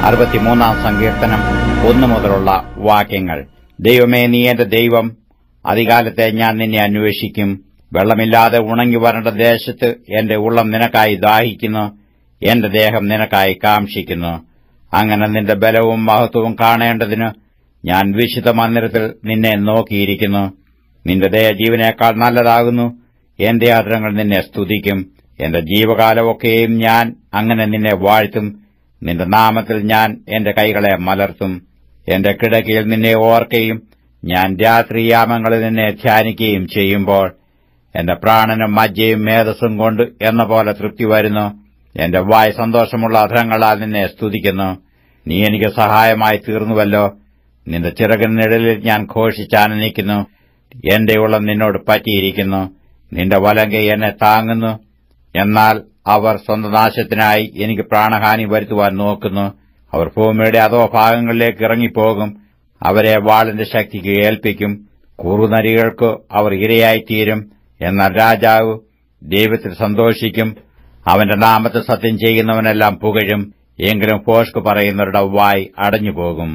63 സങ്കീർത്തനം 1 മുതലുള്ള വാക്യങ്ങൾ. ദൈവമേ, നീ എന്റെ ദൈവം. അതികാലത്തെ ഞാൻ നിന്നെ അന്വേഷിക്കും. വെള്ളമില്ലാതെ ഉണങ്ങി വരേണ്ട ദേശത്ത് എന്റെ ഉള്ളം നിനക്കായി ദാഹിക്കുന്നു, എന്റെ ദേഹം നിനക്കായി കാംക്ഷിക്കുന്നു. അങ്ങനെ നിന്റെ ബലവും മഹത്വവും കാണേണ്ടതിന് ഞാൻ വിശുദ്ധ മന്ദിരത്തിൽ നിന്നെ നോക്കിയിരിക്കുന്നു. നിന്റെ ദയ ജീവനേക്കാൾ നല്ലതാകുന്നു. എന്റെ അധരങ്ങൾ നിന്നെ സ്തുതിക്കും. എന്റെ ജീവകാലമൊക്കെയും ഞാൻ അങ്ങനെ നിന്നെ വാഴ്ത്തും. നിന്റെ നാമത്തിൽ ഞാൻ എന്റെ കൈകളെ മലർത്തും. എന്റെ കിടക്കയിൽ നിന്നെ ഓർക്കുകയും ഞാൻ രാത്രിയാമങ്ങളിൽ നിന്നെ ധ്യാനിക്കുകയും ചെയ്യുമ്പോൾ എന്റെ പ്രാണനും മജ്ജയും മേധസ്സും കൊണ്ട് എന്ന പോലെ തൃപ്തി വരുന്നു. എന്റെ വായ് സന്തോഷമുള്ള അധരങ്ങളാൽ നിന്നെ സ്തുതിക്കുന്നു. നീ എനിക്ക് സഹായമായി തീർന്നുവല്ലോ. നിന്റെ ചിറകിൻ നിഴലിൽ ഞാൻ ഘോഷിച്ചാനന്ദിക്കുന്നു. എന്റെ ഉള്ളം നിന്നോട് പറ്റിയിരിക്കുന്നു. നിന്റെ വലങ്കൈ എന്നെ താങ്ങുന്നു. എന്നാൽ അവർ സ്വന്തം നാശത്തിനായി എനിക്ക് പ്രാണഹാനി വരുത്തുവാൻ നോക്കുന്നു. അവർ ഭൂമിയുടെ അധോഭാഗങ്ങളിലേക്ക് ഇറങ്ങിപ്പോകും. അവരെ വാളിന്റെ ശക്തിക്ക് ഏൽപ്പിക്കും. കുറുനരികൾക്ക് അവർ ഇരയായിത്തീരും. എന്നാൽ രാജാവ് ദൈവത്തിൽ സന്തോഷിക്കും. അവന്റെ നാമത്തിൽ സത്യം ചെയ്യുന്നവനെല്ലാം പുകഴും. എങ്കിലും ഭോഷ്ക് പറയുന്നവരുടെ വായ് അടഞ്ഞുപോകും.